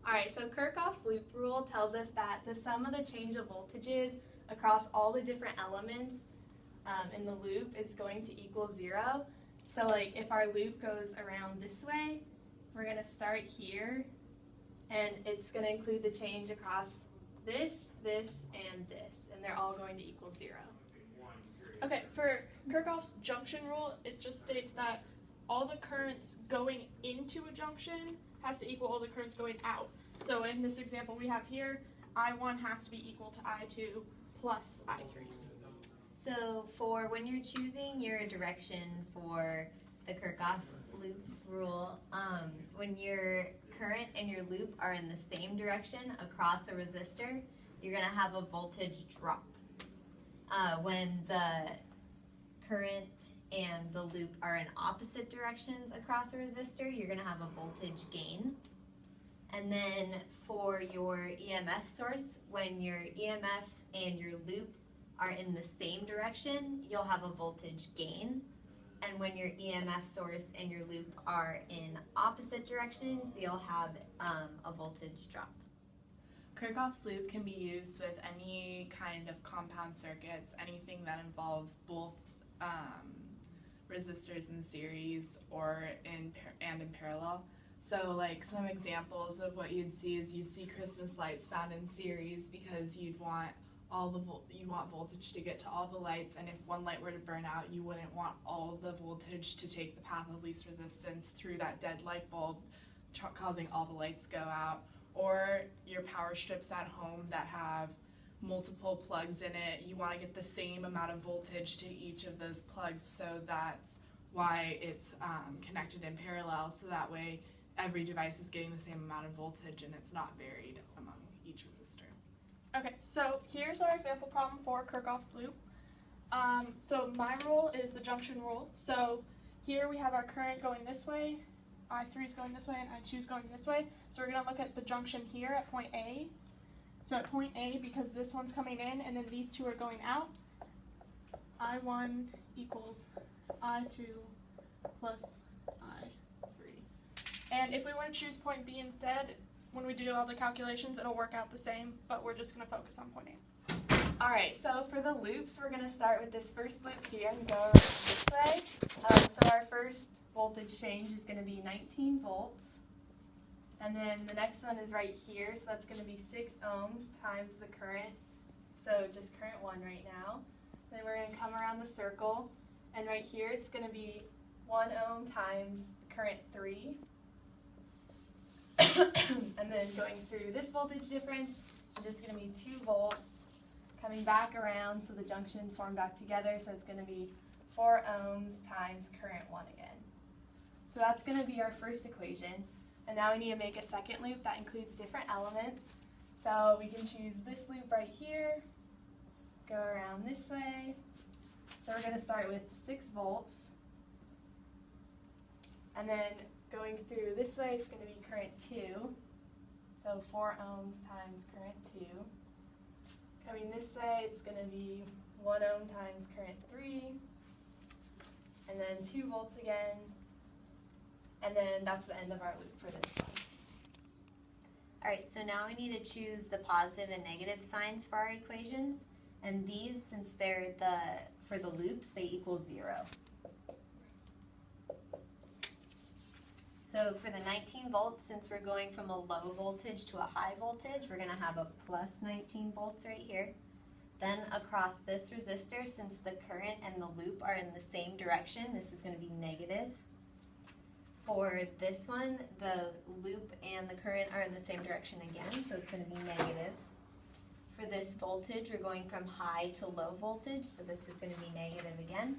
Alright, so Kirchhoff's loop rule tells us that the sum of the change of voltages across all the different elements in the loop is going to equal 0. So like if our loop goes around this way, we're going to start here, and it's going to include the change across this, and this, and they're all going to equal 0. Okay, for Kirchhoff's junction rule, it just states that all the currents going into a junction has to equal all the currents going out. So in this example we have here, I1 has to be equal to I2 plus I3. So for when you're choosing your direction for the Kirchhoff loops rule, when your current and your loop are in the same direction across a resistor, you're going to have a voltage drop. When the current and the loop are in opposite directions across a resistor, you're going to have a voltage gain. And then for your EMF source, when your EMF and your loop are in the same direction, you'll have a voltage gain. And when your EMF source and your loop are in opposite directions, you'll have a voltage drop. Kirchhoff's loop can be used with any kind of compound circuits, anything that involves both resistors in series or in parallel. So like some examples of what you'd see is you'd see Christmas lights found in series because you'd want voltage to get to all the lights, and if one light were to burn out, you wouldn't want all the voltage to take the path of least resistance through that dead light bulb, causing all the lights go out. Or your power strips at home that have multiple plugs in it, you want to get the same amount of voltage to each of those plugs, so that's why it's connected in parallel, so that way every device is getting the same amount of voltage and it's not varied among each resistor. Okay, so here's our example problem for Kirchhoff's loop. So my rule is the junction rule. So here we have our current going this way, I3 is going this way, and I2 is going this way. So we're going to look at the junction here at point A. So at point A, because this one's coming in and then these two are going out, I1 equals I2 plus I3. And if we were to choose point B instead, when we do all the calculations, it'll work out the same, but we're just going to focus on point A. Alright, so for the loops, we're going to start with this first loop here and go around this way. So our first voltage change is going to be 19 volts. And then the next one is right here, so that's going to be 6 ohms times the current, so just current 1 right now. Then we're going to come around the circle, and right here it's going to be 1 ohm times current 3. And then going through this voltage difference, it's just going to be 2 volts coming back around, so the junction formed back together, so it's going to be 4 ohms times current 1 again. So that's going to be our first equation. And now we need to make a second loop that includes different elements. So we can choose this loop right here, go around this way. So we're going to start with 6 volts. And then going through this way, it's going to be current 2. So 4 ohms times current 2. Coming this way, it's going to be 1 ohm times current 3. And then 2 volts again. And then that's the end of our loop for this one. Alright, so now we need to choose the positive and negative signs for our equations. And these, since they're for the loops, they equal 0. So for the 19 volts, since we're going from a low voltage to a high voltage, we're going to have a plus 19 volts right here. Then across this resistor, since the current and the loop are in the same direction, this is going to be negative. For this one, the loop and the current are in the same direction again, so it's going to be negative. For this voltage, we're going from high to low voltage, so this is going to be negative again.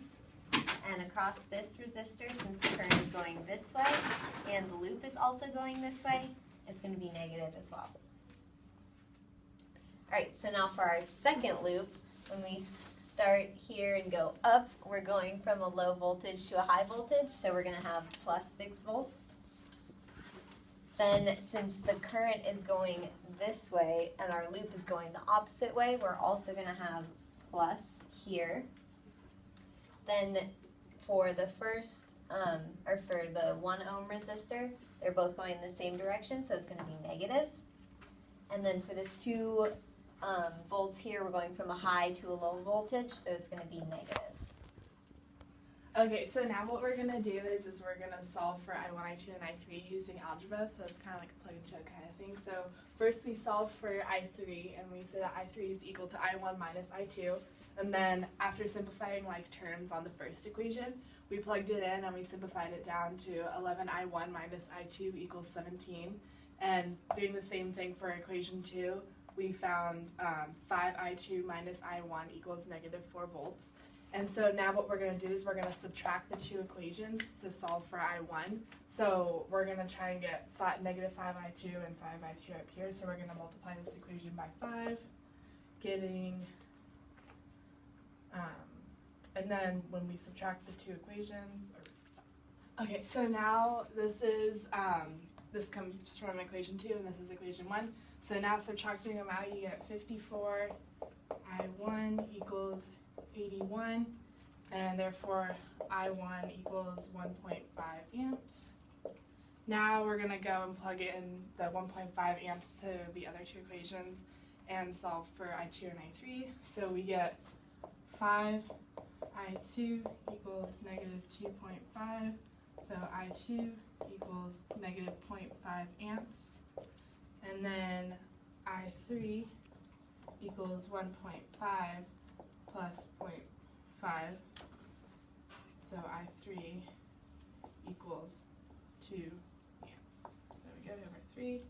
And across this resistor, since the current is going this way and the loop is also going this way, it's going to be negative as well. Alright, so now for our second loop, when we start here and go up, we're going from a low voltage to a high voltage, so we're going to have plus 6 volts. Then since the current is going this way and our loop is going the opposite way, we're also going to have plus here. Then for the first, or for the 1 ohm resistor, they're both going in the same direction, so it's going to be negative. And then for this 2 volts here, we're going from a high to a low voltage, so it's going to be negative. Okay, so now what we're gonna do is we're gonna solve for I1, I2, and I3 using algebra, so it's kind of like a plug and chug kind of thing. So first we solve for I3, and we say that I3 is equal to I1 minus I2, and then after simplifying like terms on the first equation, we plugged it in and we simplified it down to 11 I1 minus I2 equals 17, and doing the same thing for equation 2, we found 5 I2 minus I1 equals negative 4 volts. And so now what we're going to do is we're going to subtract the 2 equations to solve for I1. So we're going to try and get negative 5I2 and 5I2 up here. So we're going to multiply this equation by 5, getting, and then when we subtract the 2 equations, okay, so now this is, this comes from equation 2 and this is equation 1. So now subtracting them out, you get 54 I1 equals 81, and therefore I1 equals 1.5 amps. Now we're going to go and plug in the 1.5 amps to the other 2 equations and solve for I2 and I3. So we get 5 I2 equals negative 2.5, so I2 equals negative 0.5 amps, and then I3 equals 1.5 plus 0.5, so I3 equals 2 amps. There we go, over 3.